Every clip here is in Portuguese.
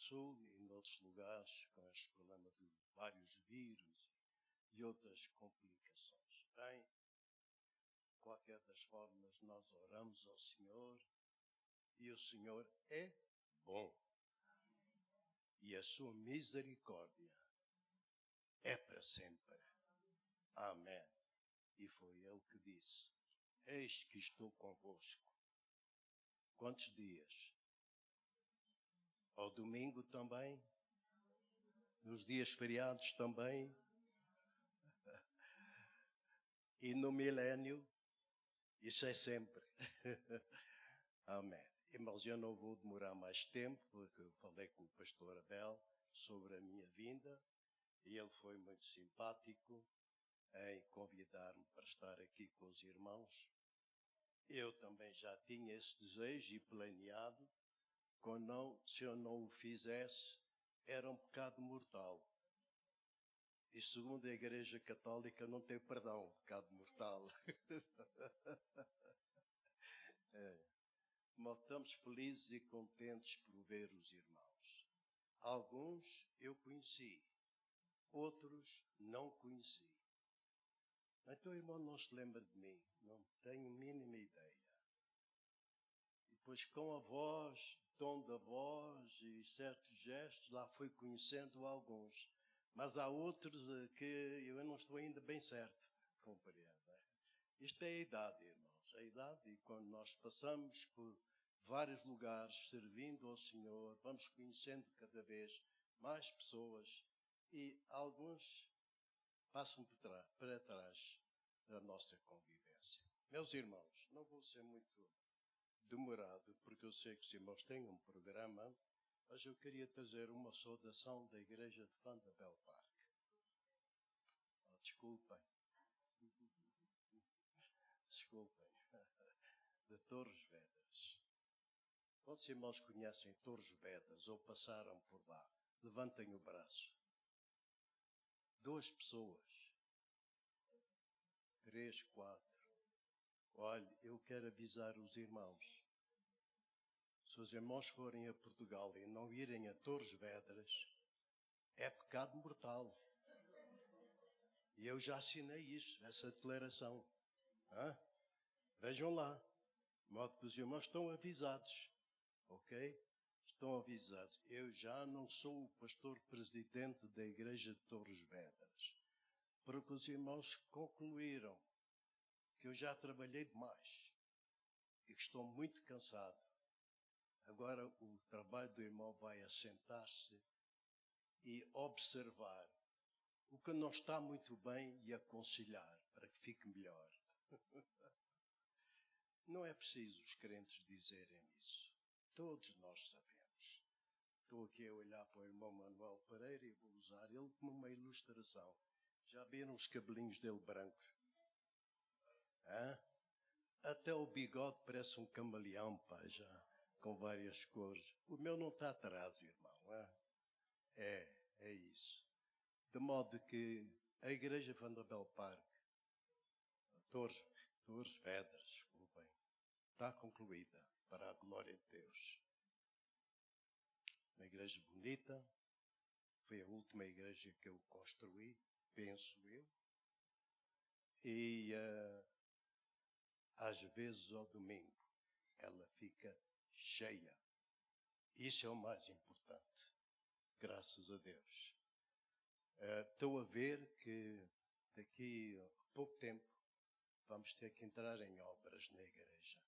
do Sul e em outros lugares com este problema de vários vírus e outras complicações. Bem, de qualquer das formas, nós oramos ao Senhor e o Senhor é bom. E a sua misericórdia é para sempre. Amém. E foi Ele que disse: eis que estou convosco. Quantos dias? Ao domingo também? Nos dias feriados também? E no milénio? Isso é sempre. Amém. Irmãos, eu não vou demorar mais tempo, porque eu falei com o pastor Abel sobre a minha vinda e ele foi muito simpático em convidar-me para estar aqui com os irmãos. Eu também já tinha esse desejo e planeado. Se eu não o fizesse, era um pecado mortal. E segundo a Igreja Católica, não tem perdão, pecado mortal. Mas estamos felizes e contentes por ver os irmãos. Alguns eu conheci, outros não conheci. Então o irmão não se lembra de mim, não tenho a mínima ideia. E depois com a voz, tom da voz e certos gestos, lá fui conhecendo alguns. Mas há outros que eu não estou ainda bem certo, compreendo. Isto é a idade, irmãos, a idade. E quando nós passamos por vários lugares servindo ao Senhor, vamos conhecendo cada vez mais pessoas e alguns passam para trás da nossa convivência. Meus irmãos, não vou ser muito demorado, porque eu sei que os irmãos têm um programa, mas eu queria trazer uma saudação da Igreja de Vanderbilt Park. Desculpem. Desculpem. De Torres Vedras. Quantos irmãos conhecem Torres Vedras ou passaram por lá? Levantem o braço. 2 pessoas. 3, 4. Olhe, eu quero avisar os irmãos. Se os irmãos forem a Portugal e não irem a Torres Vedras, é pecado mortal. E eu já assinei isso, essa declaração. Vejam lá. De modo que os irmãos estão avisados. Ok? Estão avisados. Eu já não sou o pastor presidente da Igreja de Torres Vedras. Porque os irmãos concluíram que eu já trabalhei demais e que estou muito cansado. Agora o trabalho do irmão vai assentar-se e observar o que não está muito bem e aconselhar para que fique melhor. Não é preciso os crentes dizerem isso. Todos nós sabemos. Estou aqui a olhar para o irmão Manuel Pereira e vou usar ele como uma ilustração. Já viram os cabelinhos dele brancos? Até o bigode parece um camaleão, pá, já, com várias cores. O meu não está atrás, irmão. É isso. De modo que a Igreja Vanderbilt Park, Torres Vedras, desculpem, está concluída para a glória de Deus. Uma igreja bonita, foi a última igreja que eu construí, penso eu, e às vezes ao domingo ela fica cheia. Isso é o mais importante, graças a Deus. Estou a ver que daqui a pouco tempo vamos ter que entrar em obras na igreja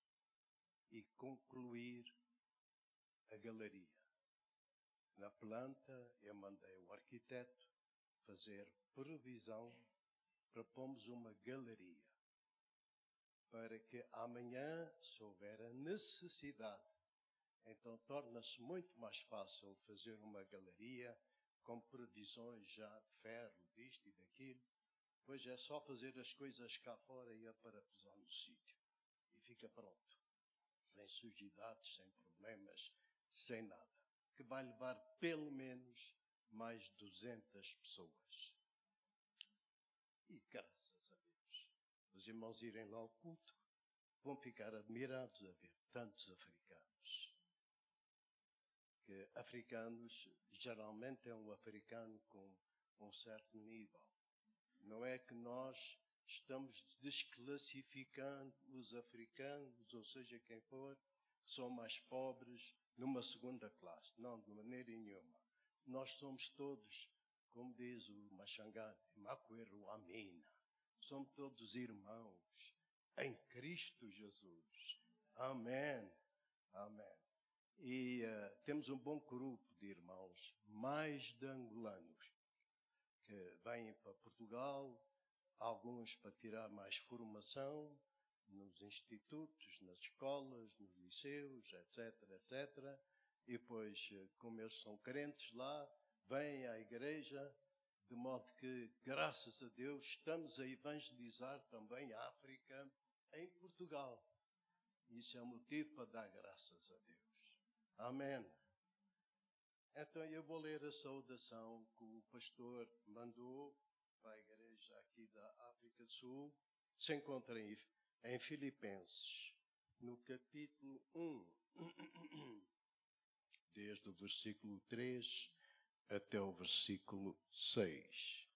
e concluir a galeria. Na planta, eu mandei o arquiteto fazer previsão para pormos uma galeria. Para que amanhã, se houver a necessidade, então torna-se muito mais fácil fazer uma galeria com previsões já de ferro, disto e daquilo. Pois é só fazer as coisas cá fora e aparafusar no sítio. E fica pronto. Sem sujidades, sem problemas, sem nada. Que vai levar pelo menos mais 200 pessoas. E graças a Deus, os irmãos irem lá ao culto, vão ficar admirados a ver tantos africanos. que africanos, geralmente é um africano com um certo nível. Não é que nós estamos desclassificando os africanos, ou seja, quem for, são mais pobres, numa segunda classe. Não, de maneira nenhuma. Nós somos todos, como diz o Machangane, Macuero Amina. Somos todos irmãos em Cristo Jesus. Amém. Amém. E temos um bom grupo de irmãos, mais de angolanos, que vêm para Portugal, alguns para tirar mais formação nos institutos, nas escolas, nos liceus, etc, etc. E depois, como eles são crentes lá, vêm à igreja, de modo que, graças a Deus, estamos a evangelizar também a África em Portugal. Isso é um motivo para dar graças a Deus. Amém. Então eu vou ler a saudação que o pastor mandou para a igreja aqui da África do Sul. Se encontra em Filipenses, no capítulo 1, desde o versículo 3 até o versículo 6.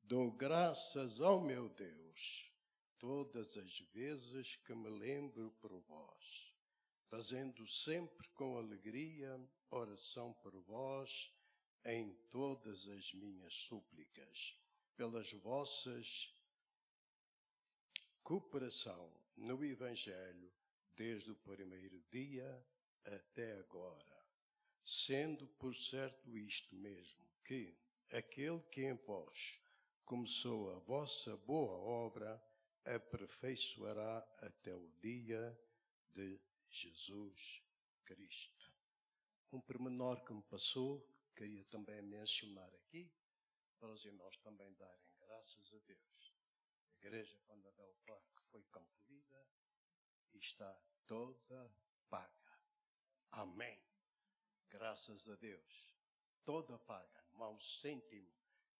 Dou graças ao meu Deus todas as vezes que me lembro por vós, fazendo sempre com alegria oração por vós em todas as minhas súplicas, pelas vossas cooperação no Evangelho, desde o primeiro dia até agora, sendo por certo isto mesmo, que aquele que em vós começou a vossa boa obra, aperfeiçoará até o dia de Jesus Cristo. Um pormenor que me passou, queria também mencionar aqui, para os irmãos também darem graças a Deus. A igreja Fonda del Parque foi concluída e está toda paga. Amém. Graças a Deus. Toda paga, não há um cêntimo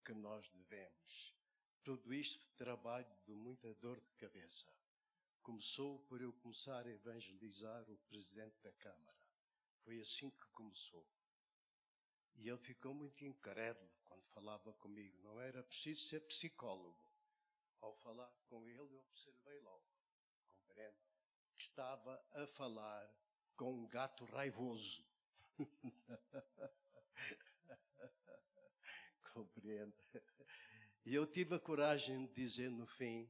que nós devemos. Tudo isto trabalho de muita dor de cabeça. Começou por eu começar a evangelizar o presidente da Câmara. Foi assim que começou. E ele ficou muito incrédulo quando falava comigo. Não era preciso ser psicólogo. Ao falar com ele, eu observei logo, compreende, que estava a falar com um gato raivoso. Compreende? E eu tive a coragem de dizer no fim,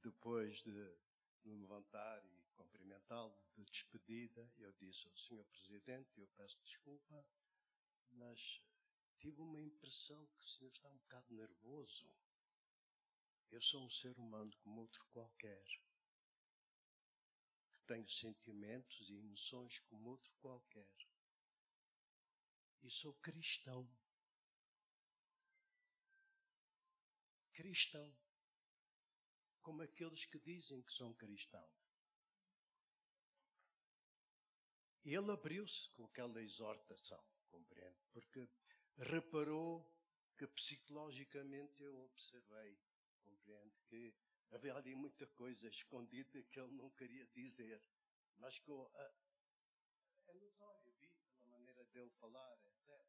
depois de me levantar e cumprimentá-lo de despedida, eu disse ao Sr. Presidente, eu peço desculpa, mas tive uma impressão que o senhor está um bocado nervoso. Eu sou um ser humano como outro qualquer. Tenho sentimentos e emoções como outro qualquer. E sou cristão. Cristão. Como aqueles que dizem que são cristãos. E ele abriu-se com aquela exortação, compreende? Porque reparou que psicologicamente eu observei, compreende? Que havia ali muita coisa escondida que ele não queria dizer. Mas é notório, vi pela maneira dele falar, etc.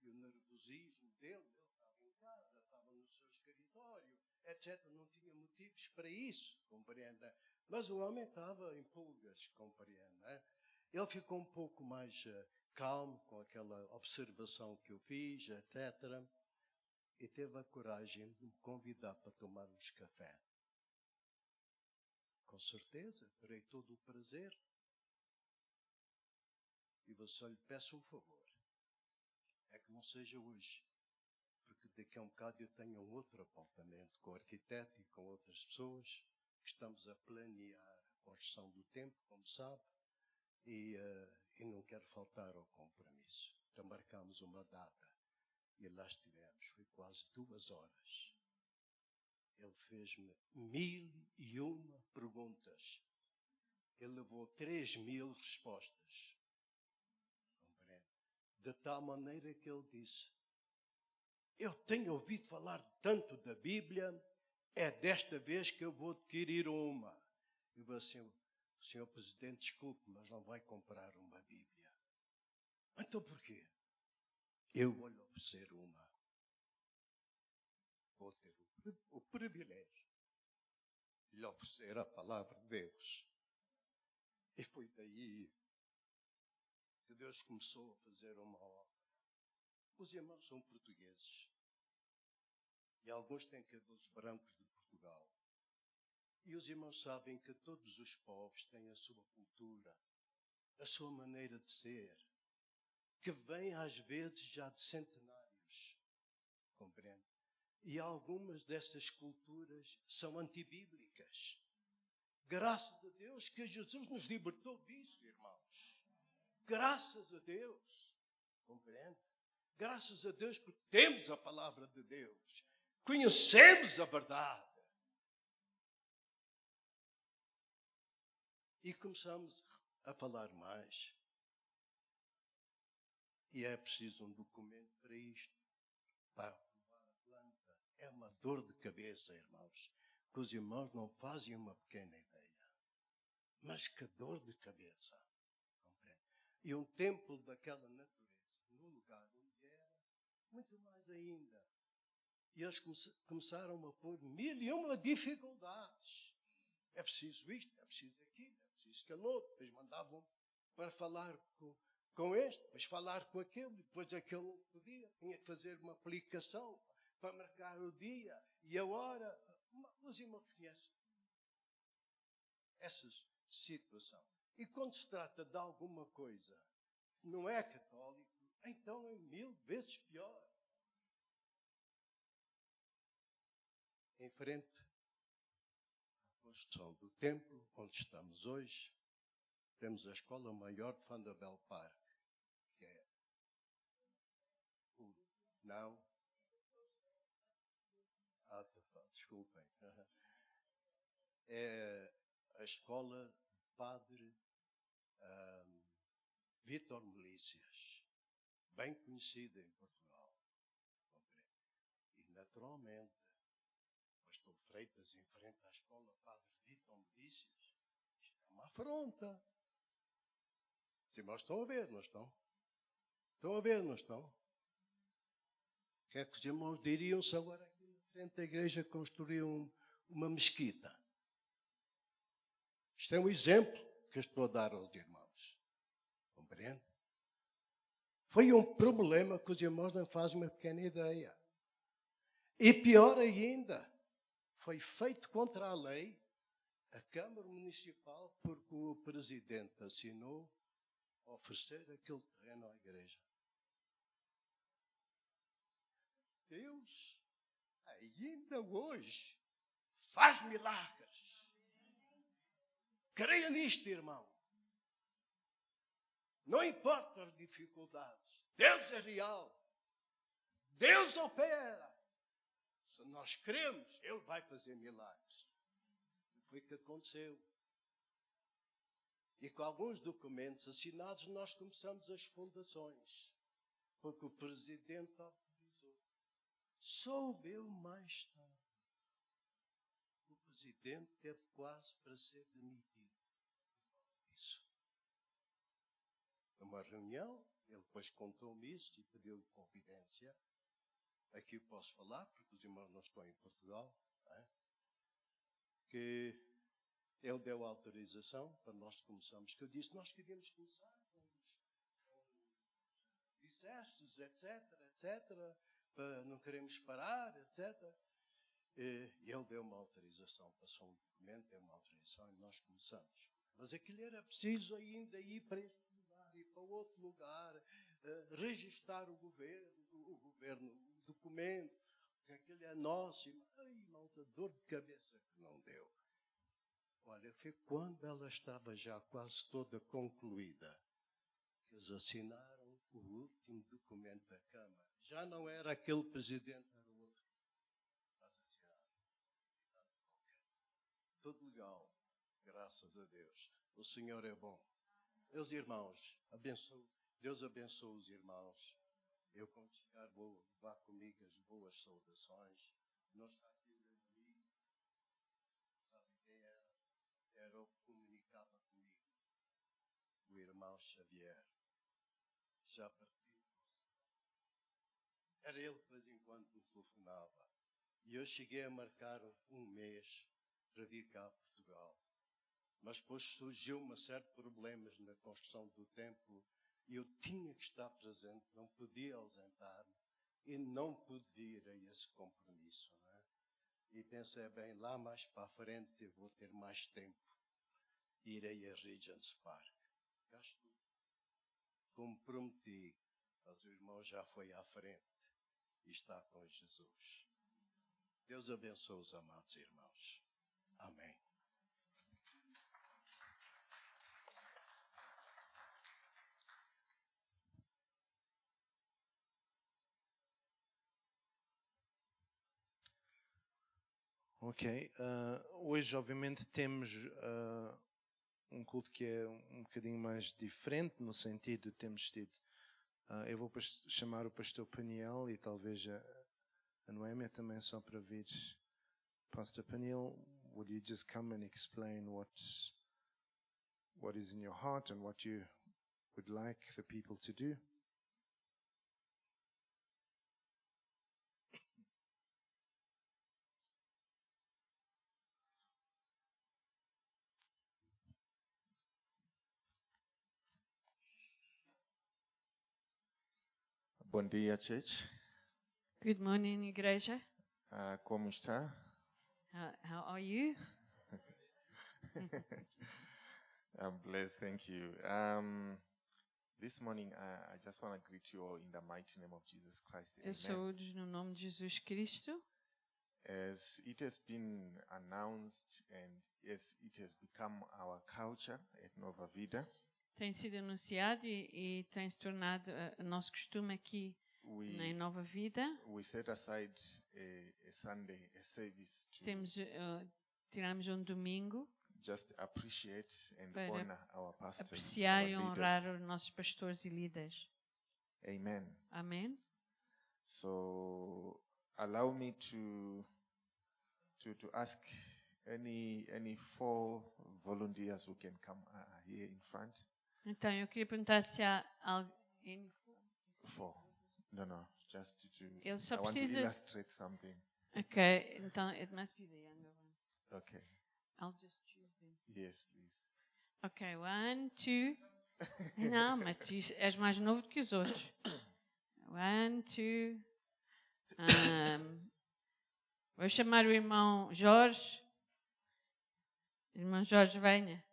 E o nervosismo dele, ele estava em casa, estava no seu escritório, etc. Não tinha motivos para isso, compreende? Mas o homem estava em pulgas, compreende? Ele ficou um pouco mais calmo com aquela observação que eu fiz, etc. E teve a coragem de me convidar para tomarmos café. Com certeza, terei todo o prazer. E eu só lhe peço um favor. É que não seja hoje. Porque daqui a um bocado eu tenho um outro apontamento com o arquiteto e com outras pessoas que estamos a planear a construção do templo, como sabe. E não quero faltar ao compromisso. Então marcamos uma data e lá estivemos. Foi quase 2 horas. Ele fez-me 1001 perguntas. Ele levou 3000 respostas. Compreende? De tal maneira que ele disse, eu tenho ouvido falar tanto da Bíblia, é desta vez que eu vou adquirir uma. Eu vou assim, Senhor Presidente, desculpe, mas não vai comprar uma Bíblia. Então porquê? Eu vou lhe oferecer uma. Vou ter o privilégio de lhe oferecer a palavra de Deus. E foi daí que Deus começou a fazer uma obra. Os irmãos são portugueses. E alguns têm cabelos brancos de Portugal. E os irmãos sabem que todos os povos têm a sua cultura, a sua maneira de ser, que vem às vezes já de centenários. Compreende? E algumas destas culturas são antibíblicas. Graças a Deus que Jesus nos libertou disso, irmãos. Graças a Deus. Compreende? Graças a Deus porque temos a palavra de Deus. Conhecemos a verdade. E começamos a falar mais. E é preciso um documento para isto. Para aprovar a planta. É uma dor de cabeça, irmãos. Que os irmãos não fazem uma pequena ideia. Mas que dor de cabeça. Compreende? E um templo daquela natureza, no lugar onde era, muito mais ainda. E eles começaram a pôr 1001 dificuldades. É preciso isto, é preciso aquilo, é preciso aquilo outro. Depois mandavam para falar com este, depois falar com aquele, depois aquele não podia. Tinha que fazer uma aplicação para marcar o dia e a hora. Os irmãos conhecem essa situação. E quando se trata de alguma coisa que não é católico, então é 1000 vezes pior. Em frente à construção do templo, onde estamos hoje, temos a Escola Maior de Vanderbilt Park, que é não. Desculpem. É a Escola de Padre Vítor Melícias, bem conhecida em Portugal. E, naturalmente, o pastor Freitas, em frente à Escola Padre Vítor Melícias, isto é uma afronta. Os irmãos estão a ver, não estão? Estão a ver, não estão? O que é que os irmãos diriam se agora aqui na frente da igreja construíam uma mesquita? Isto é um exemplo que eu estou a dar aos irmãos. Compreende? Foi um problema que os irmãos não fazem uma pequena ideia. E pior ainda, foi feito contra a lei a Câmara Municipal porque o presidente assinou oferecer aquele terreno à igreja. Deus, ainda hoje, faz milagres. Creia nisto, irmão. Não importa as dificuldades. Deus é real. Deus opera. Se nós cremos, Ele vai fazer milagres. E foi o que aconteceu. E com alguns documentos assinados, nós começamos as fundações. Porque o presidente autorizou. Soube eu mais tarde. O presidente teve quase para ser demitido. Isso. Numa reunião, ele depois contou-me isso e pediu-lhe confidência. Aqui eu posso falar, porque os irmãos não estão em Portugal, que ele deu autorização para nós começarmos. Que eu disse, nós queríamos começar com alicerces, etc, para não queremos parar, etc. E ele deu uma autorização, passou um documento, deu uma autorização e nós começamos. Mas aquilo era preciso ainda ir para este lugar, ir para outro lugar, registar o documento, que aquele é nosso. Ai, malta, dor de cabeça que não deu. Olha, foi quando ela estava já quase toda concluída, que eles assinaram o último documento da Câmara. Já não era aquele presidente, era o outro. Tudo legal, graças a Deus. O Senhor é bom. Meus irmãos, Deus abençoe os irmãos. Eu, quando chegar, vou levar comigo as boas saudações. Não está aqui o meu amigo. Sabe quem era? Era o que comunicava comigo. O irmão Xavier. já partiu. Era ele que de vez em quando me telefonava. E eu cheguei a marcar um mês para vir cá a Portugal. Mas depois surgiu uma série de problemas na construção do templo e eu tinha que estar presente, não podia ausentar-me e não pude vir a esse compromisso. Não é? E pensei, bem, lá mais para a frente eu vou ter mais tempo. Irei a Regent's Park. Cá estou. Como prometi, mas o irmão já foi à frente e está com Jesus. Deus abençoe os amados irmãos. Amém. Ok. Hoje, obviamente, temos um culto que é um bocadinho mais diferente, no sentido de termos tido. Eu vou chamar o pastor Paniel e talvez a Noémia também só para vir. Pastor Paniel, would you just come and explain what is in your heart and what you would like the people to do? Bom dia, church. Good morning, igreja. Como está? How are you? I'm blessed, thank you. This morning, I just want to greet you all in the mighty name of Jesus Christ. Eu saúdo no nome de Jesus Cristo. As it has been announced and as it has become our culture at Nova Vida, Tem sido anunciado e tem se tornado o nosso costume aqui em Nova Vida. we set aside a Sunday, a service to Tiramos um domingo just appreciate and para honor our pastors, apreciar e our honrar leaders. os nossos pastores e líderes. Amen. Amém? So allow me to ask any 4 volunteers who can come here in front. Então, eu queria perguntar se há alguém. 4. No, just to Ele só I want to precisa. illustrate something. Ok, então it must be the younger ones. Okay. I'll just choose them. Yes, please. Ok, 1, 2. Não, mas tu és mais novo do que os outros. 1, 2. Vou chamar o irmão Jorge. Irmão Jorge, venha.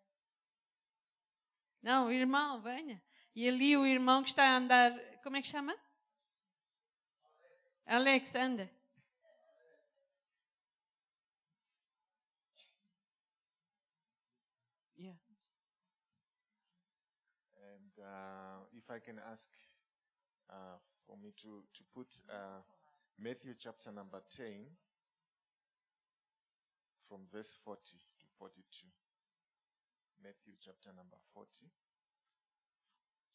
Não, o irmão, venha. E ali o irmão que está a andar. Como é que chama? Alex, anda. Yeah. And if I can ask for me to put Matthew chapter number 10 from verse 40 to 42. Matthew chapter number 40.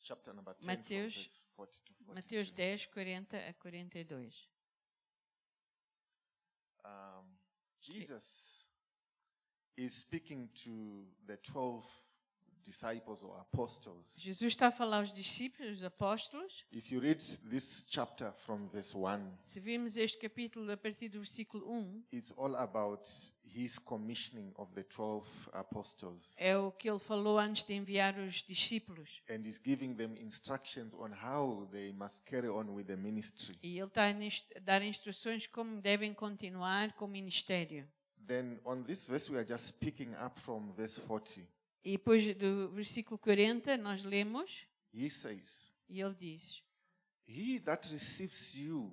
Chapter number 10 Mateus, from verse 40 to 42. Mateus 10, 40 a 42. Jesus is speaking to the 12 disciples or apostles. Jesus está a falar aos discípulos, aos apóstolos. If you read this chapter from verse 1, Se virmos este capítulo a partir do versículo 1, it's all about his commissioning of the 12 apostles. é o que ele falou antes de enviar os discípulos. And he's giving them instructions on how they must carry on with the ministry. E ele está a dar instruções como devem continuar com o ministério. Then on this verse, we are just picking up from verse 40. E depois do versículo 40, nós lemos, He says, e ele diz: he that receives you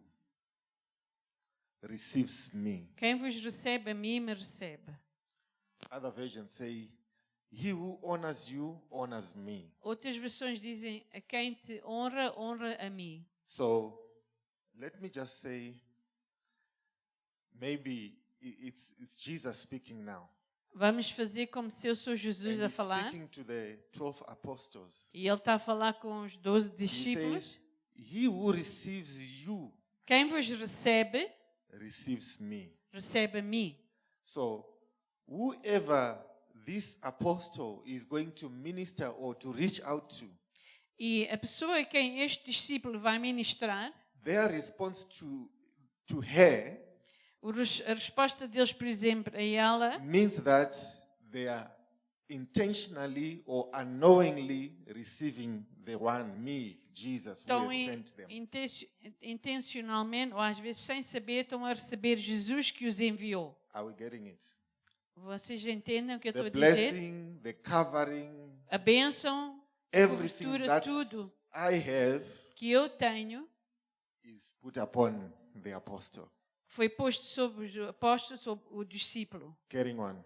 receives me. Quem vos recebe a mim, me recebe. Other versions say, he who honors you honors me. Outras versões dizem: a quem te honra, honra a mim. So let me just say, maybe it's Jesus speaking now. Vamos fazer como se eu sou Jesus And a he's falar. speaking to the 12 apostles. E ele está a falar com os 12 He discípulos. says, he who receives you Quem vos recebe, receives me. recebe a mim. So whoever this apostle is going to minister or to reach out to, E a pessoa a quem este discípulo vai ministrar, their response to her a resposta deles, por exemplo, a ela, means that they are intentionally or unknowingly receiving the one, me, Jesus, who estão has sent them. intencionalmente, ou às vezes sem saber, estão a receber Jesus que os enviou. Are we getting it? Vocês entendem o que eu estou The a dizer? blessing, the covering, A bênção, a everything cobertura, that tudo I have que eu tenho, is put upon the apostle. foi posto sobre o apóstolo, sobre o discípulo. Carrying on.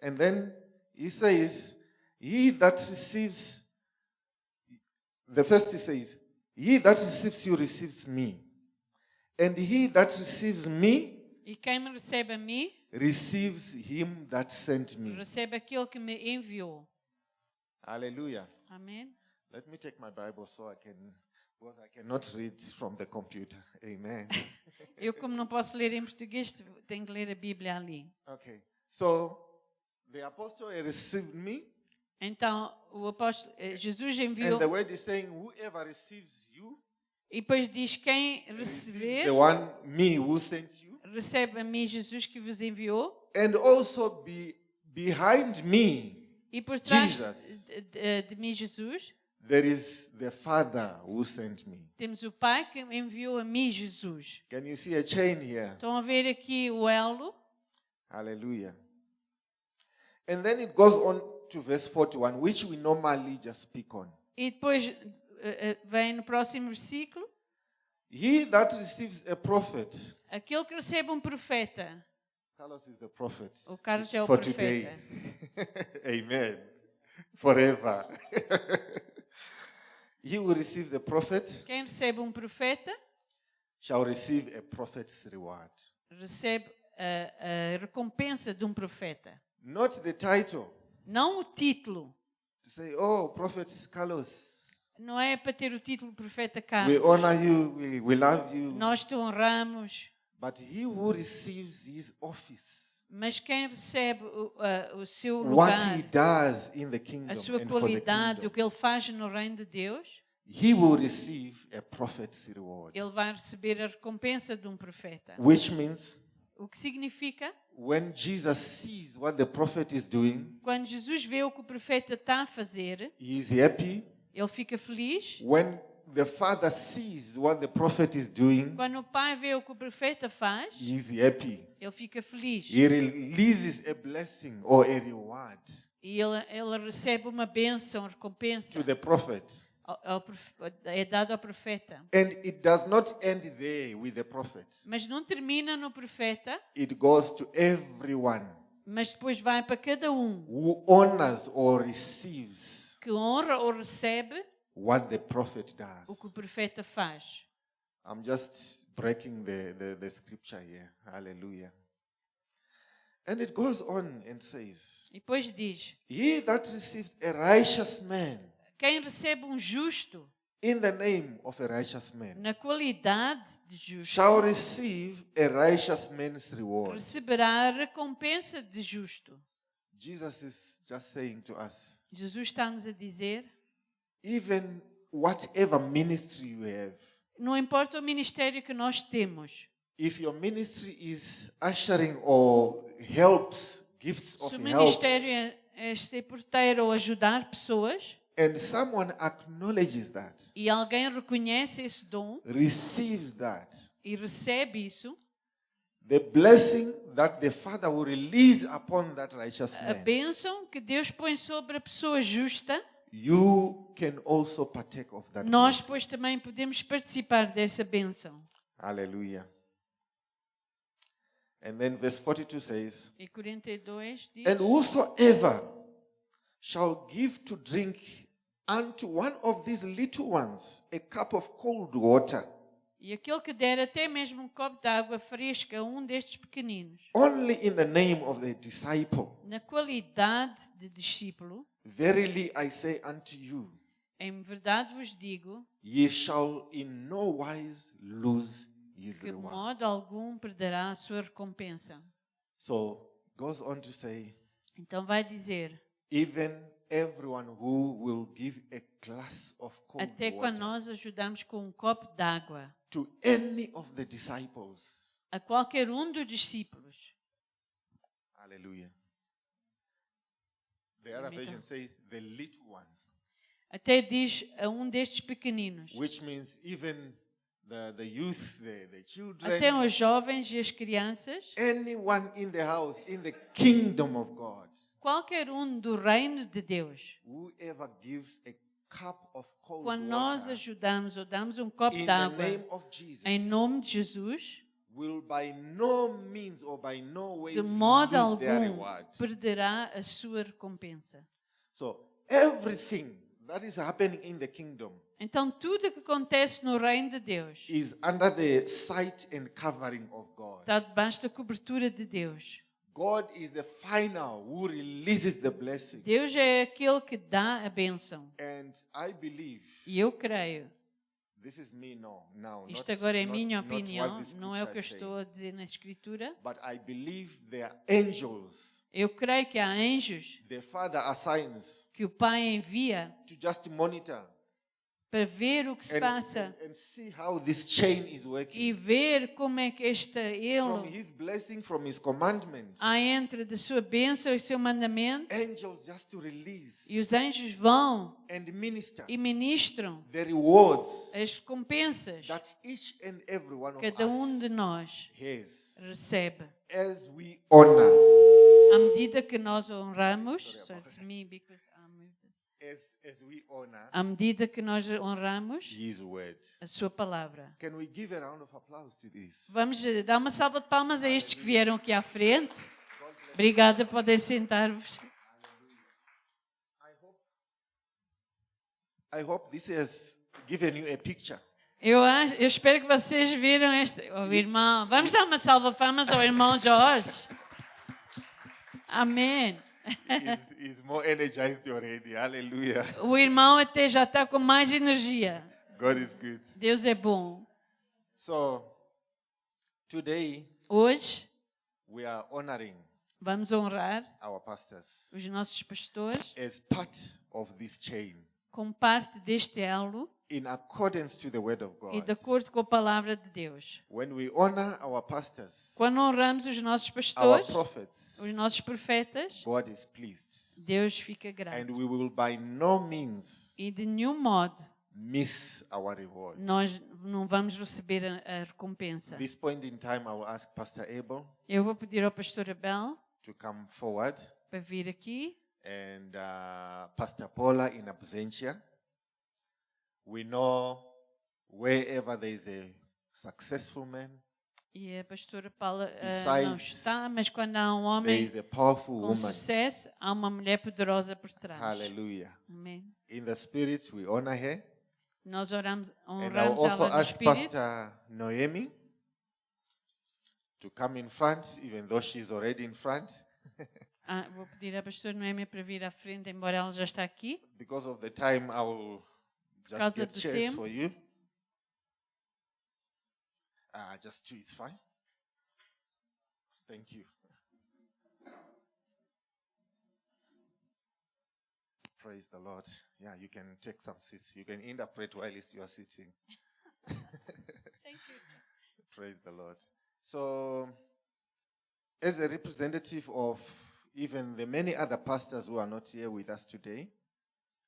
And then he says, he that receives, the first he says, he that receives you receives me. And he that receives me E quem me recebe a mim, receives him that sent me. recebe aquele que me enviou. Hallelujah. Amém? Let me take my Bible so I can, because I cannot read from the computer. Amen. Eu, como não posso ler em português, tenho que ler a Bíblia ali. Okay. So the apostle received me, Então, o apóstolo, Jesus and enviou, the word is saying, whoever receives you, e depois diz: quem receives receber, the one me who sent you, recebe a mim Jesus que vos enviou. and also behind me E por trás Jesus. de mim, Jesus, there is the Father who sent me. temos o Pai que enviou a mim, Jesus. Can you see a chain here? Estão a ver aqui o elo? Hallelujah. And then it goes on to verse 41, which we normally just speak on. E depois vem no próximo versículo: He that receives a prophet, aquele que recebe um profeta. Carlos is the prophet O Carlos é o for profeta. today. Amen. Forever. He who receives a prophet Quem recebe um profeta shall receive a prophet's reward. recebe a recompensa de um profeta. Not the title. Não o título. To say, oh, Prophet Carlos, Não é para ter o título profeta we Carlos. honor you, we love you. Nós te honramos. But he who receives his office, Mas quem recebe o seu what lugar, he does in the kingdom a sua and for the qualidade, o kingdom, que ele faz no reino de Deus, he will receive a prophet's reward. ele vai receber a recompensa de um profeta. Which means O que significa, when Jesus sees what the prophet is doing, quando Jesus vê o que o profeta está a fazer, he is happy. ele fica feliz. When the father sees what the prophet is doing, Quando o pai vê o que o profeta faz, he is happy. ele fica feliz. He releases a blessing or a reward E ele recebe uma bênção, recompensa. to the prophet. É dado ao profeta. And it does not end there with the prophet. Mas não termina no profeta, It goes to everyone mas depois vai para cada um who honors or receives que honra ou recebe what the prophet o que o does. profeta faz. I'm just breaking the scripture here. Hallelujah. And it goes on and says, E depois diz: he that receives a righteous man quem recebe um justo in the name of a righteous man na qualidade de justo shall receive a righteous man's reward. receberá a recompensa de justo. Jesus is just saying to us, Jesus está-nos a dizer: even whatever ministry you have, não importa o ministério que nós temos, if your ministry is ushering or helps, gifts se of o help, ministério é ser porteiro ou ajudar pessoas, and someone acknowledges that, e alguém reconhece esse dom receives that, e recebe isso, the blessing that the Father will release upon that righteous a man, bênção que Deus põe sobre a pessoa justa, you can also partake of that nós blessing. depois também podemos participar dessa bênção. Hallelujah. And then verse 42 says, E 42 diz: and whosoever shall give to drink unto one of these little ones a cup of cold water, e aquele que der até mesmo um copo de água fresca a um destes pequeninos, only in the name of the disciple, na qualidade de discípulo, verily I say unto you, em verdade vos digo ye shall in no wise lose his que de reward. modo algum perderá a sua recompensa. So goes on to say, Então vai dizer: even everyone who will give a glass of cold Até quando water nós ajudamos com um copo d'água to any of the disciples. a qualquer um dos discípulos. Hallelujah. The other Amen. version says the little one, Até diz a um destes pequeninos. which means even the youth, the Até children, os jovens e as crianças. anyone in the house, in the kingdom of God, Qualquer um do reino de Deus. whoever gives a cup of cold Quando nós water ajudamos ou damos um copo in the d'água name of Jesus, em nome de Jesus, will by no means or by no ways de modo lose their algum reward. perderá a sua recompensa. So everything that is happening in the kingdom Então tudo o que acontece no reino de Deus is under the sight and covering of God. está debaixo da cobertura de Deus. God is the final who releases the blessing. Deus é aquele que dá a bênção. And I believe, E eu creio. this is me now, Isto agora é minha not what opinião, the não é o que eu scriptures estou a dizer na Escritura. say, but I believe there are angels Eu creio que há anjos the Father assigns que o Pai envia to just monitor para ver o que se passa and see how this chain is working. e ver como é que From ele his blessing, from his commandment, há entre da sua bênção e o seu mandamento, angels just to release e os anjos vão and minister e ministram the rewards as recompensas that each and every one of que cada us de nós has recebe. as we honor, À medida que nós honramos, Sorry about so it's me because I'm with it. as we honor À medida que nós honramos his word. a sua palavra. Can we give a round of applause to this? Vamos dar uma salva de palmas a estes que vieram aqui à frente. Obrigada, podem sentar-vos. I hope this has given you a picture. Eu espero que vocês viram este. O irmão, vamos dar uma salva de palmas ao irmão Jorge. Amém. He's more energized already. Hallelujah. O irmão até já está com mais energia. God is good. Deus é bom. So, today Hoje we are honoring vamos honrar our pastors os nossos pastores as part of this chain como parte deste elo in accordance to the word of e de God. acordo com a palavra de Deus. When we honor our pastors, Quando honramos os nossos our pastores, prophets, os nossos profetas, God is pleased. Deus fica And grato. we will by no means E de nenhum modo miss our reward. nós não vamos receber a recompensa. At this point in time, I will ask Pastor Abel Eu vou pedir ao pastor Abel to come forward para vir aqui and Pastor Paula in absentia. We know wherever there is a successful man, e a pastora Paula Besides, não está, mas quando há um there homem is a powerful com woman. sucesso, há uma mulher poderosa por trás. Hallelujah. Amém. In the spirit, we honor her. Nós And I'll honramos also ela no ask espírito. Pastor Noemi to come in front, even though she's already in front. Vou pedir à pastora Noemi para vir à frente, embora ela já está aqui. Because of the time, I will just causa get do chairs tempo. for you. Just two, it's fine. Thank you. Praise the Lord. Yeah, you can take some seats. You can interpret while you are sitting. Thank you. Praise the Lord. So, as a representative of even the many other pastors who are not here with us today,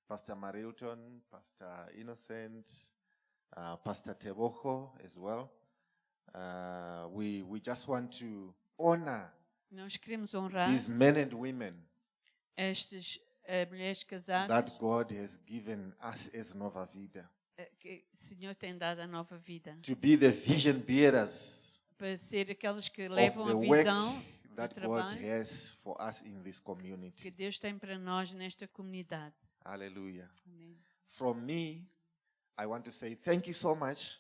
Pastor Marilton, Pastor Innocent, Pastor Teboho as well, we just want to honor Nós queremos honrar these men and women estas mulheres casadas that God has given us as Nova Vida, que o Senhor tem dado a nova vida. to be the vision bearers Para ser aquelas que of levam the a work visão do that God trabalho has for us in this que community. Deus tem para nós nesta comunidade. Hallelujah. Amém. From me, I want to say thank you so much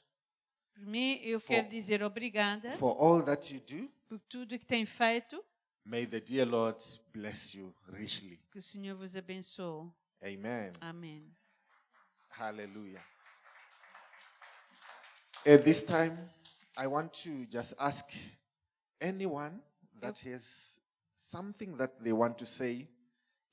Por mim, eu quero dizer obrigada for all that you do. por tudo que tem feito. May the dear Lord bless you richly. Que o Senhor vos abençoe. Amen. Amém. Hallelujah. At this time, I want to just ask anyone that has something that they want to say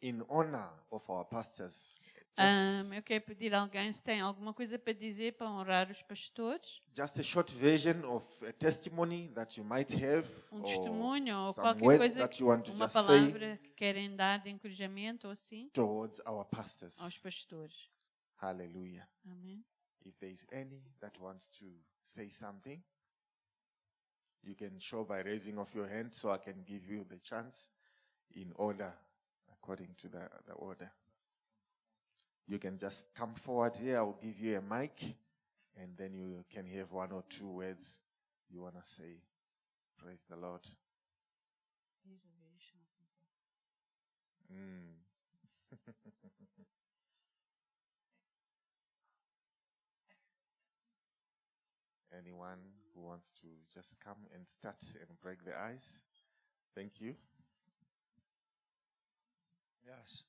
in honor of our pastors. Just, Eu quero pedir a alguém se tem alguma coisa para dizer para honrar os pastores. just a short version of a testimony that you might have, Testemunho ou some qualquer words coisa, that you want to uma just say palavra que querem dar de encorajamento ou assim towards our pastors. aos pastores. Hallelujah. Amém. If there is any that wants to say something, you can show by raising of your hand so I can give you the chance in order, according to the order. You can just come forward here. I'll give you a mic, and then you can have one or two words you want to say. Praise the Lord. Anyone who wants to just come and start and break the ice? Thank you. Yes.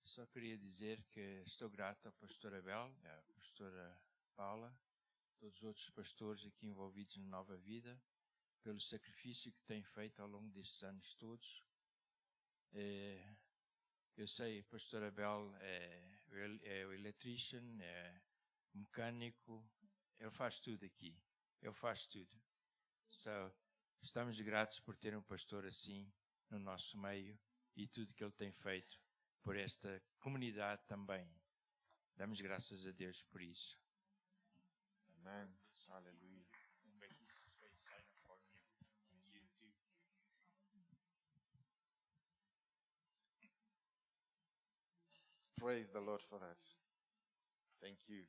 Só queria dizer que estou grato ao pastor Abel, à pastora Paula, todos os outros pastores aqui envolvidos na Nova Vida, pelo sacrifício que têm feito ao longo destes anos todos. Eu sei, o pastor Abel é o electrician, é o mecânico, ele faz tudo aqui, ele faz tudo. Estamos gratos por ter um pastor assim no nosso meio e tudo que ele tem feito por esta comunidade também. Damos graças a Deus por isso. Amen. Hallelujah. Praise the Lord for that. Thank you.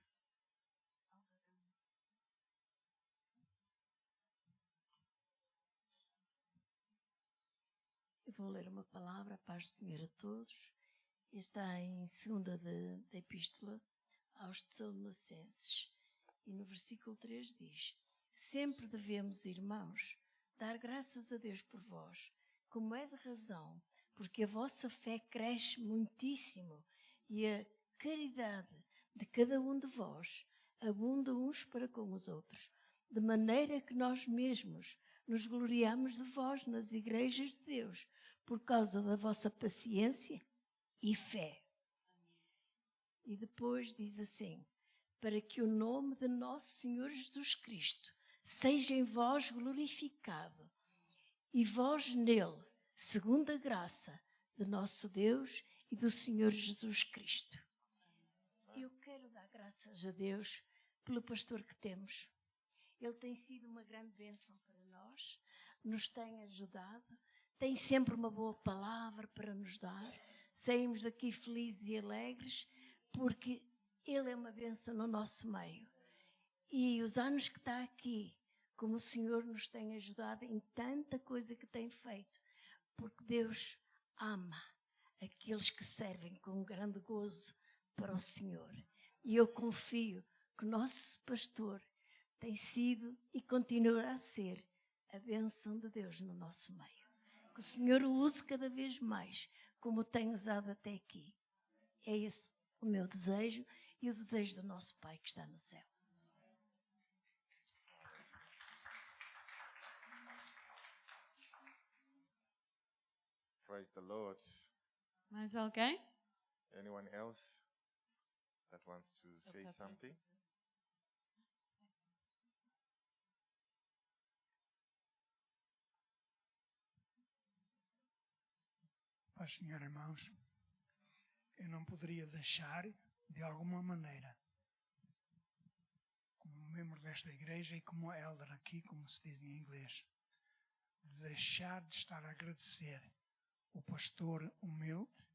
Eu vou ler uma palavra, a paz do Senhor a todos. Está em 2ª da Epístola aos Tessalonicenses. E no versículo 3 diz: Sempre devemos, irmãos, dar graças a Deus por vós, como é de razão, porque a vossa fé cresce muitíssimo e a caridade de cada um de vós abunda uns para com os outros, de maneira que nós mesmos nos gloriamos de vós nas igrejas de Deus, por causa da vossa paciência e fé. E depois diz assim: para que o nome de nosso Senhor Jesus Cristo seja em vós glorificado, e vós nele, segundo a graça de nosso Deus e do Senhor Jesus Cristo. Eu quero dar graças a Deus pelo pastor que temos. Ele tem sido uma grande bênção para nós, nos tem ajudado, tem sempre uma boa palavra para nos dar. Saímos daqui felizes e alegres, porque ele é uma bênção no nosso meio. E os anos que está aqui, como o Senhor nos tem ajudado em tanta coisa que tem feito, porque Deus ama aqueles que servem com grande gozo para o Senhor. E eu confio que o nosso pastor tem sido e continuará a ser a bênção de Deus no nosso meio. Que o Senhor o use cada vez mais, como o tem usado até aqui. É esse o meu desejo e o desejo do nosso Pai que está no céu. Praise the Lord. Mais alguém? Anyone else that wants to say something? Paz, Senhor, irmãos, eu não poderia deixar, de alguma maneira, como membro desta igreja e como elder aqui, como se diz em inglês, deixar de estar a agradecer o pastor humilde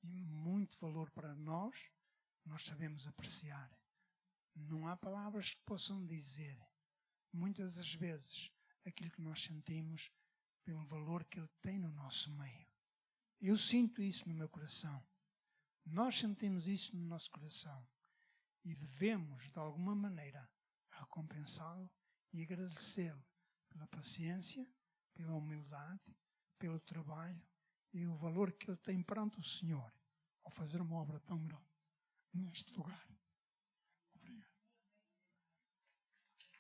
e muito valor para nós sabemos apreciar. Não há palavras que possam dizer, muitas das vezes, aquilo que nós sentimos pelo valor que ele tem no nosso meio. Eu sinto isso no meu coração. Nós sentimos isso no nosso coração. E devemos, de alguma maneira, recompensá-lo e agradecê-lo pela paciência, pela humildade, pelo trabalho e o valor que ele tem perante o Senhor ao fazer uma obra tão grande neste lugar. Obrigado.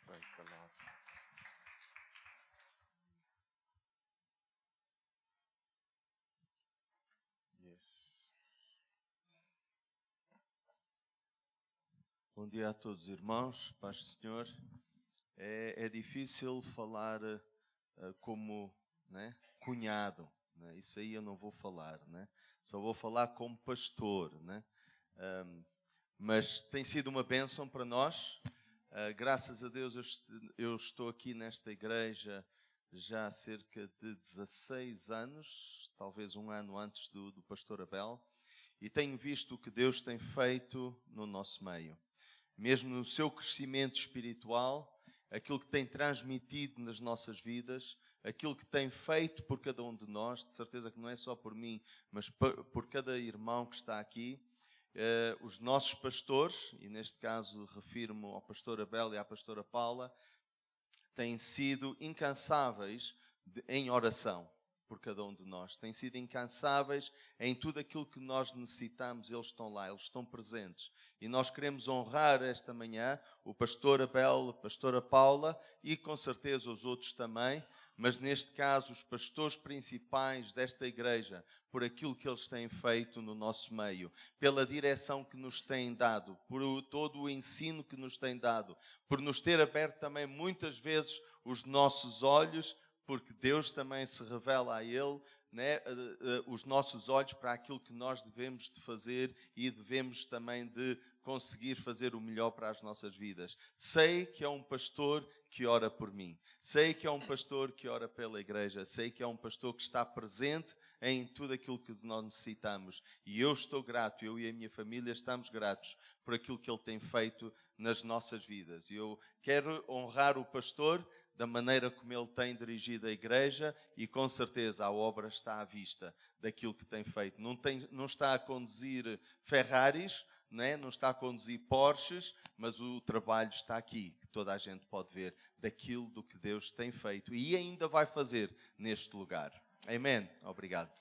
Praise the Lord. Yes. Bom dia a todos os irmãos, paz do Senhor. É difícil falar como, né, cunhado, né? Isso aí eu não vou falar, né? Só vou falar como pastor, né? Mas tem sido uma bênção para nós. Graças a Deus eu estou aqui nesta igreja já há cerca de 16 anos, talvez um ano antes do pastor Abel, e tenho visto o que Deus tem feito no nosso meio. Mesmo no seu crescimento espiritual, aquilo que tem transmitido nas nossas vidas, aquilo que tem feito por cada um de nós, de certeza que não é só por mim, mas por cada irmão que está aqui. Os nossos pastores, e neste caso refiro-me ao pastor Abel e à pastora Paula, têm sido incansáveis em oração por cada um de nós. Têm sido incansáveis em tudo aquilo que nós necessitamos. Eles estão lá, eles estão presentes. E nós queremos honrar esta manhã o pastor Abel, a pastora Paula e com certeza os outros também, mas neste caso os pastores principais desta igreja, por aquilo que eles têm feito no nosso meio, pela direção que nos têm dado, por todo o ensino que nos têm dado, por nos ter aberto também muitas vezes os nossos olhos, porque Deus também se revela a Ele, né, os nossos olhos para aquilo que nós devemos de fazer e devemos também de conseguir fazer o melhor para as nossas vidas. Sei que é um pastor que ora por mim. Sei que é um pastor que ora pela igreja. Sei que é um pastor que está presente em tudo aquilo que nós necessitamos. E eu estou grato, eu e a minha família estamos gratos por aquilo que ele tem feito nas nossas vidas. E eu quero honrar o pastor da maneira como ele tem dirigido a igreja e com certeza a obra está à vista daquilo que tem feito. Não está a conduzir Ferraris, né? Não está a conduzir Porsches, mas o trabalho está aqui, que toda a gente pode ver daquilo do que Deus tem feito e ainda vai fazer neste lugar. Amém. Obrigado.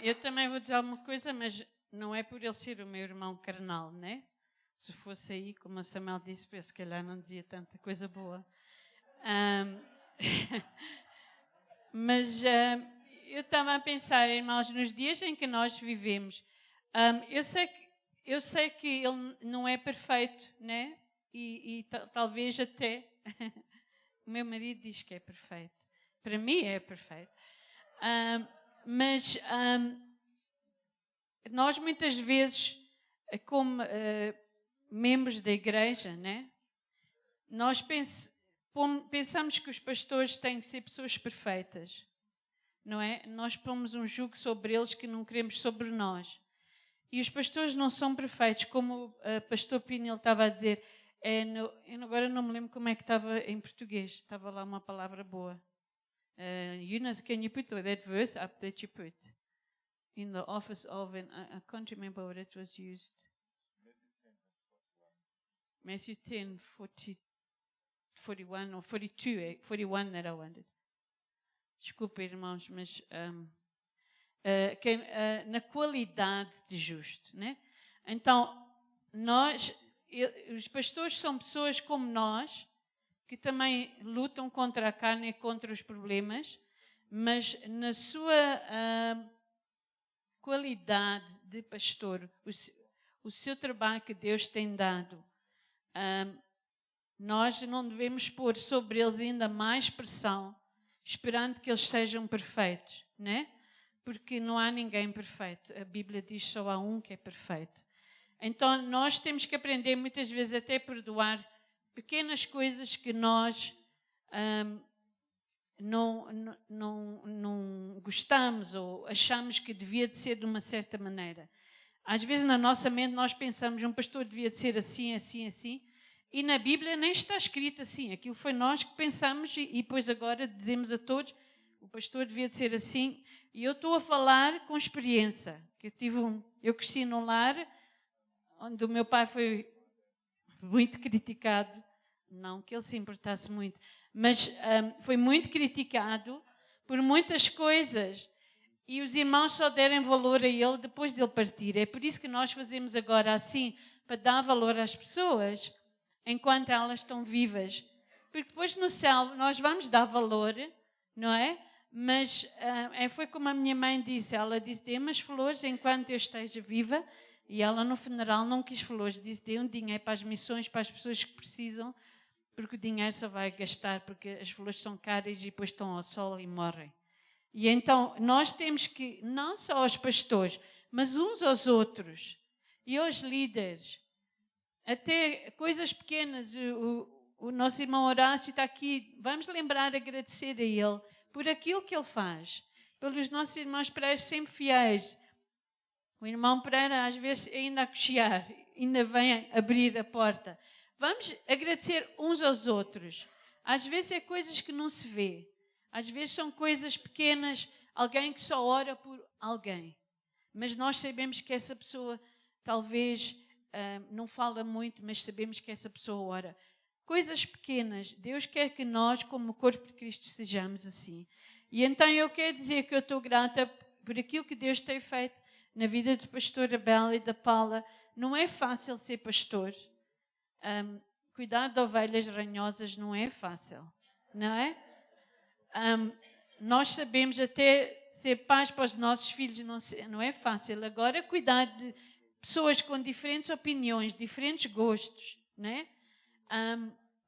Eu também vou dizer alguma coisa, mas não é por ele ser o meu irmão carnal, né? Se fosse aí, como o Samuel disse, eu se calhar não dizia tanta coisa boa. Mas eu estava a pensar, irmãos, nos dias em que nós vivemos, eu sei que ele não é perfeito, né? E talvez até o meu marido diz que é perfeito. Para mim é perfeito. Mas nós muitas vezes, como membros da igreja, né? Nós pensamos que os pastores têm que ser pessoas perfeitas, não é? Nós pomos um jugo sobre eles que não queremos sobre nós. E os pastores não são perfeitos, como o pastor Pinel estava a dizer. Eu agora não me lembro como é que estava em português. Estava lá uma palavra boa. Eunice, can you put that verse up that you put? In the office of, and I can't remember what it was used. Matthew 10, 41 or 42, 41 that I wanted. Desculpa, irmãos, mas na qualidade de justo, né? Então, os pastores são pessoas como nós, que também lutam contra a carne e contra os problemas, mas na sua qualidade de pastor, o seu trabalho que Deus tem dado, nós não devemos pôr sobre eles ainda mais pressão, esperando que eles sejam perfeitos, né? Porque não há ninguém perfeito. A Bíblia diz só há um que é perfeito. Então, nós temos que aprender muitas vezes até perdoar pequenas coisas que nós não gostamos ou achamos que devia de ser de uma certa maneira. Às vezes, na nossa mente, nós pensamos um pastor devia de ser assim, assim, assim, e na Bíblia nem está escrito assim. Aquilo foi nós que pensamos e depois agora dizemos a todos o pastor devia de ser assim. E eu estou a falar com experiência. Que eu cresci num lar onde o meu pai foi muito criticado. Não que ele se importasse muito, mas foi muito criticado por muitas coisas. E os irmãos só deram valor a ele depois dele partir. É por isso que nós fazemos agora assim, para dar valor às pessoas enquanto elas estão vivas. Porque depois no céu nós vamos dar valor, não é? Mas foi como a minha mãe disse. Ela disse, dê-me as flores enquanto eu esteja viva. E ela no funeral não quis flores. Disse, dê um dinheiro para as missões, para as pessoas que precisam. Porque o dinheiro só vai gastar, porque as flores são caras e depois estão ao sol e morrem. E então nós temos que, não só aos pastores, mas uns aos outros. E aos líderes. Até coisas pequenas. O nosso irmão Horácio está aqui. Vamos lembrar, agradecer a ele por aquilo que ele faz. Pelos nossos irmãos Pereira sempre fiéis. O irmão Pereira às vezes ainda a cochear, ainda vem abrir a porta. Vamos agradecer uns aos outros. Às vezes é coisas que não se vê. Às vezes são coisas pequenas, alguém que só ora por alguém. Mas nós sabemos que essa pessoa talvez não fala muito, mas sabemos que essa pessoa ora. Coisas pequenas. Deus quer que nós, como o corpo de Cristo, sejamos assim. E então eu quero dizer que eu estou grata por aquilo que Deus tem feito na vida do pastor Abel e da Paula. Não é fácil ser pastor. Cuidar de ovelhas ranhosas não é fácil, não é? Nós sabemos até ser pais para os nossos filhos não é fácil. Agora, cuidar de pessoas com diferentes opiniões, diferentes gostos, né?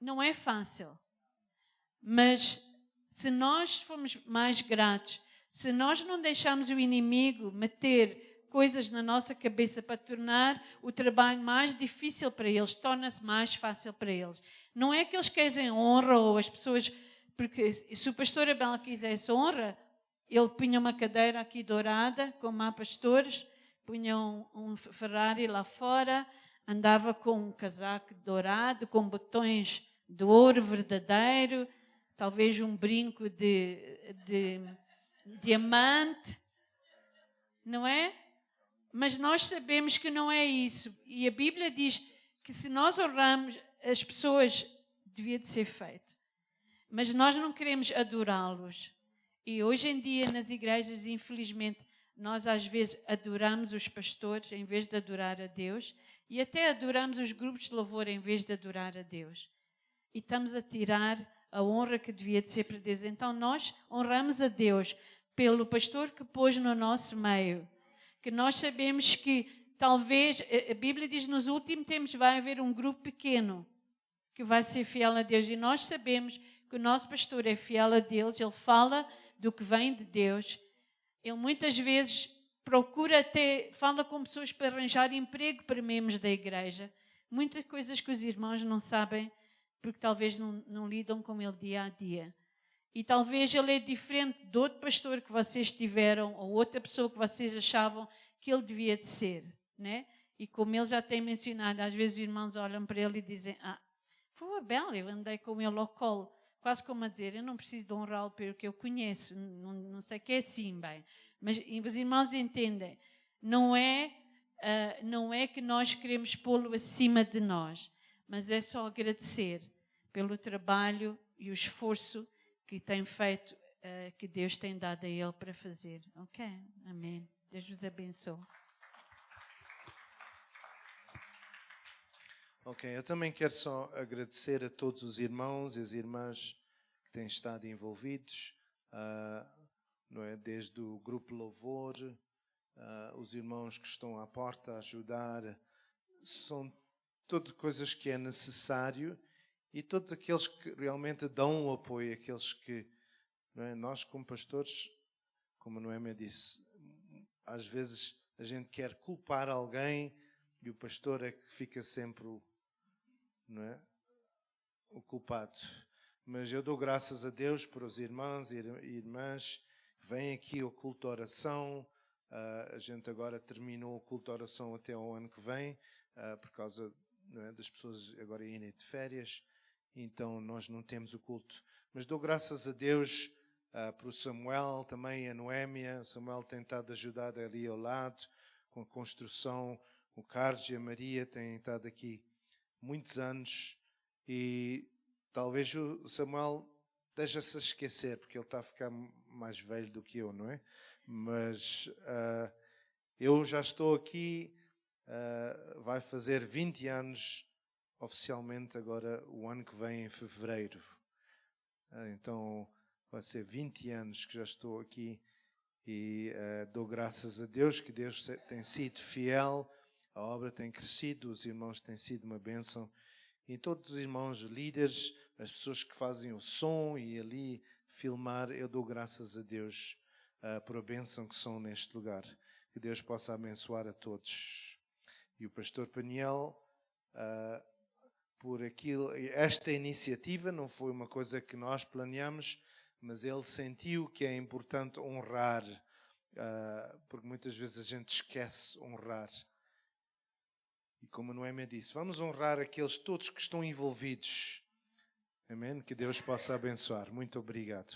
Não é fácil. Mas se nós formos mais gratos, se nós não deixarmos o inimigo meter coisas na nossa cabeça para tornar o trabalho mais difícil para eles, torna-se mais fácil para eles. Não é que eles querem honra ou as pessoas... Porque se o pastor Abel quisesse honra, ele punha uma cadeira aqui dourada, como há pastores, punha um Ferrari lá fora, andava com um casaco dourado, com botões de ouro verdadeiro, talvez um brinco de diamante, não é? Mas nós sabemos que não é isso. E a Bíblia diz que se nós honramos as pessoas, devia de ser feito. Mas nós não queremos adorá-los. E hoje em dia, nas igrejas, infelizmente, nós às vezes adoramos os pastores em vez de adorar a Deus. E até adoramos os grupos de louvor em vez de adorar a Deus. E estamos a tirar a honra que devia de ser para Deus. Então nós honramos a Deus pelo pastor que pôs no nosso meio. Que nós sabemos que talvez, a Bíblia diz, nos últimos tempos vai haver um grupo pequeno que vai ser fiel a Deus. E nós sabemos que o nosso pastor é fiel a Deus, ele fala do que vem de Deus. Ele muitas vezes fala com pessoas para arranjar emprego para membros da igreja. Muitas coisas que os irmãos não sabem, porque talvez não lidam com ele dia a dia. E talvez ele é diferente de outro pastor que vocês tiveram, ou outra pessoa que vocês achavam que ele devia de ser, né? E como ele já tem mencionado, às vezes os irmãos olham para ele e dizem, foi o Abel, eu andei com ele ao colo. Quase como a dizer, eu não preciso de honrá-lo pelo que eu conheço, não sei que é assim, bem. Mas os irmãos entendem, não é que nós queremos pô-lo acima de nós, mas é só agradecer pelo trabalho e o esforço que tem feito, que Deus tem dado a ele para fazer. Ok? Amém. Deus vos abençoe. Ok, eu também quero só agradecer a todos os irmãos e as irmãs que têm estado envolvidos, não é? Desde o grupo Louvor, os irmãos que estão à porta a ajudar, são todas coisas que é necessário e todos aqueles que realmente dão o apoio, aqueles que, não é? Nós como pastores, como a Noémia disse, às vezes a gente quer culpar alguém e o pastor é que fica sempre não é? O culpado. Mas eu dou graças a Deus por os irmãos e irmãs que vêm aqui ao culto de oração. A gente agora terminou o culto de oração até ao ano que vem, por causa, não é, das pessoas agora irem de férias. Então nós não temos o culto. Mas dou graças a Deus por o Samuel, também a Noémia. O Samuel tem estado ajudado ali ao lado com a construção. O Carlos e a Maria têm estado aqui muitos anos e talvez o Samuel deixa-se esquecer, porque ele está a ficar mais velho do que eu, não é? Mas eu já estou aqui, vai fazer 20 anos oficialmente agora, o ano que vem, em fevereiro. Então, vai ser 20 anos que já estou aqui e dou graças a Deus que Deus tem sido fiel, a obra tem crescido, os irmãos têm sido uma bênção e todos os irmãos líderes, as pessoas que fazem o som e ali filmar, eu dou graças a Deus por a bênção que são neste lugar. Que Deus possa abençoar a todos. E o pastor Paniel, por esta iniciativa não foi uma coisa que nós planeamos, mas ele sentiu que é importante honrar, porque muitas vezes a gente esquece honrar. E como a Noémia disse, vamos honrar aqueles todos que estão envolvidos. Amém? Que Deus possa abençoar. Muito obrigado.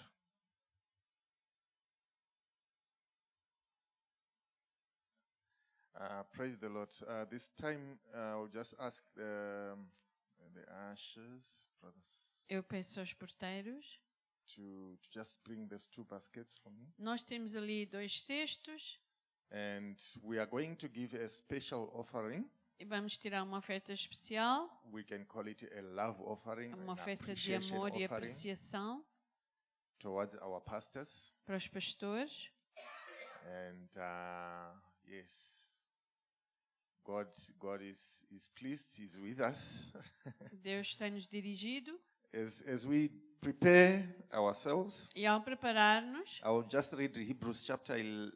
Praise the Lord. This time, I'll just ask the ushers, brothers, Eu peço aos porteiros. to just bring those 2 baskets for me. Nós temos ali 2 cestos And we are going to give a special offering. e vamos tirar uma oferta especial, We can call it a love offering, uma an oferta de appreciation amor e offering apreciação towards our pastors. para os pastores. And yes, God is pleased. He's with us. Deus tem-nos dirigido As we prepare ourselves, e ao preparar-nos, I will just read Hebrews chapter 12,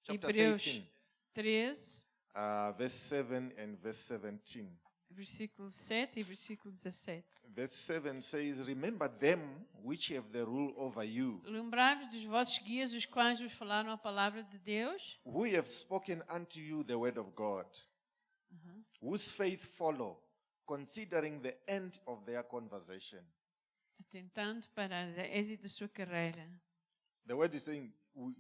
chapter Hebreus 13, 13, verse 7 and verse 17. versículo 7 e versículo 17. Verse 7 says, "Remember them which have the rule over you, Lembrai-vos dos vossos guias, os quais vos falaram a palavra de Deus, who have spoken unto you the word of God, whose faith follow, considering the end of their conversation." atentando para o êxito da sua carreira. The word is saying,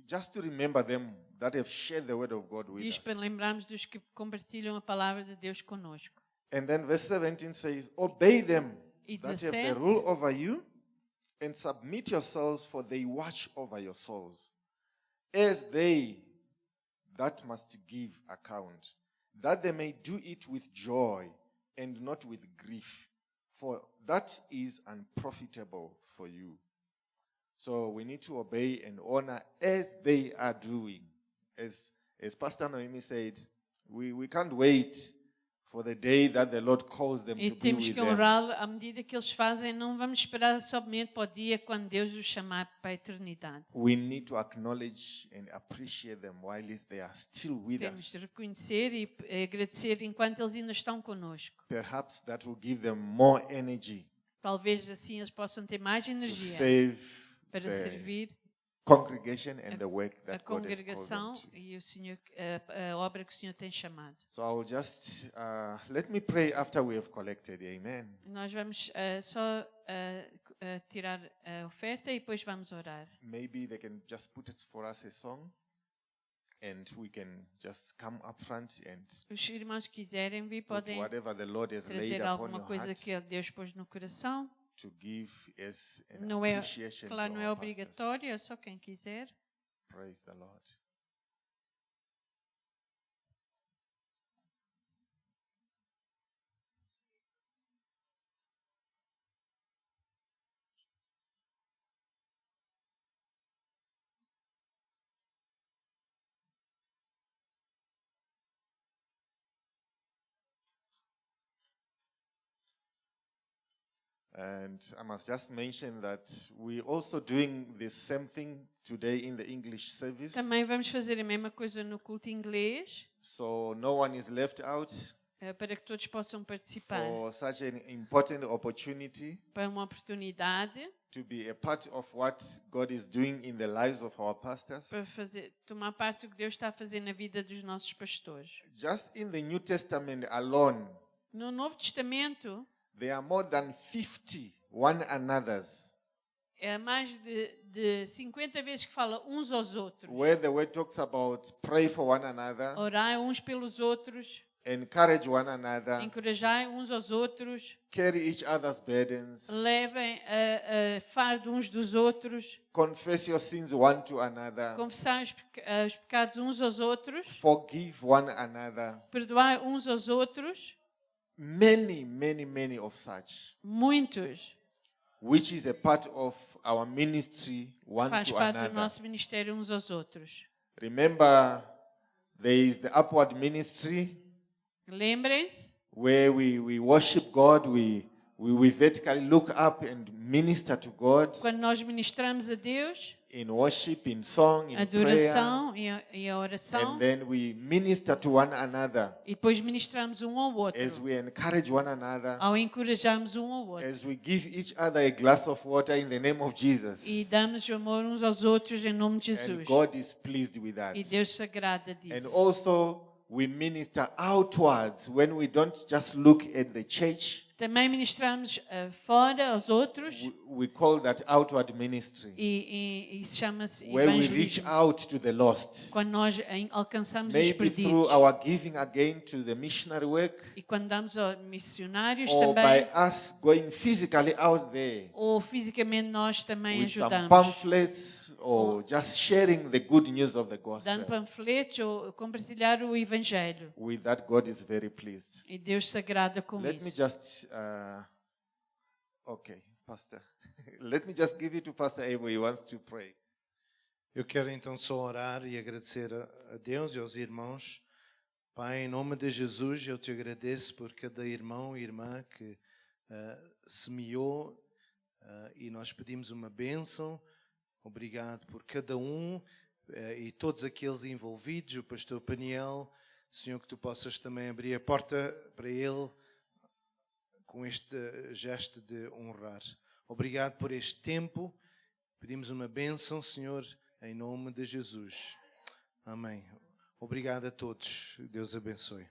just to remember them that have shared the word of God with Diz us. para lembrarmos dos que compartilham a palavra de Deus conosco. And then verse 17 says, "Obey them E that have the 17, rule over you, and submit yourselves, for they watch over your souls, as they that must give account, that they may do it with joy and not with grief, for that is unprofitable for you." So we need to obey and honor as they are doing. As Pastor Noemi said, we can't wait for the day that the Lord calls them E to be temos with que them. honrá-lo à medida que eles fazem, não vamos esperar somente para o dia quando Deus os chamar para a eternidade. We need to acknowledge and appreciate them while they are still with Temos us. de reconhecer e agradecer enquanto eles ainda estão conosco. Perhaps that will give them more energy Talvez assim eles possam ter mais to energia save para the servir congregation and the work a that God has called congregação them to. e o Senhor, a obra que o Senhor tem chamado. So I will just let me pray after we have collected. Amen. Nós vamos só tirar a oferta e depois vamos orar. Maybe they can just put it for us a song, and we can just come up front and Os irmãos que quiserem vir put podem whatever the Lord has laid trazer upon alguma your coisa heart que Deus pôs no coração. to give as an Não é, appreciation claro, to não é our pastors. obrigatório, é só quem quiser. Praise the Lord. And I must just mention that we're also doing the same thing today in the English service. Também vamos fazer a mesma coisa no culto inglês, So no one is left out para que todos possam participar. for such an important opportunity Para uma oportunidade to be a part of what God is doing in the lives of our pastors. para tomar parte do que Deus está a fazer na vida dos nossos pastores. Just in the New Testament alone, No Novo Testamento, there are more than 50 one another's, é mais de 50 vezes que fala uns aos outros. where the word talks about pray for one another, Orai uns pelos outros, encourage one another, encorajai uns aos outros, carry each other's burdens, levem a fardo uns dos outros, confess your sins one to another, confessai os pecados uns aos outros, forgive one another. perdoai uns aos outros, Many, many, many of such. muitos. which is a part of our ministry one Faz to parte do another. nosso ministério uns aos outros. Remember, there is the upward ministry Lembrem-se, where we worship God, we vertically look up and minister to God quando nós ministramos a Deus, in worship, in song, in prayer, adoração e a oração, and then we minister to one another e depois ministramos um ao outro, as we encourage one another, ao encorajarmos um ao outro. as we give each other a glass of water in the name of Jesus. E damos amor uns aos outros em nome de And Jesus. God is pleased with that. E Deus se agrada And disso. also, we minister outwards when we don't just look at the church. Também ministramos fora aos outros We call that outward ministry, e isso chama-se where we reach evangelismo. out to the lost. Quando nós alcançamos os Maybe through perdidos. our giving again to the missionary work, E quando damos aos missionários or by também, us going physically out there ou fisicamente nós também with some ajudamos. pamphlets or just sharing the good news of the Dando gospel. panfletos ou compartilhar o Evangelho. With that, God is very pleased. E Deus se agrada com Let me isso. just, okay, Pastor. Let me just give it to Pastor Abel. He wants to pray. Eu quero então só orar e agradecer a Deus e aos irmãos. Pai, em nome de Jesus, eu te agradeço por cada irmão e irmã que semeou e nós pedimos uma bênção. Obrigado por cada um e todos aqueles envolvidos, o pastor Paniel. Senhor, que tu possas também abrir a porta para ele com este gesto de honrar. Obrigado por este tempo. Pedimos uma bênção, Senhor, em nome de Jesus. Amém. Obrigado a todos. Deus abençoe.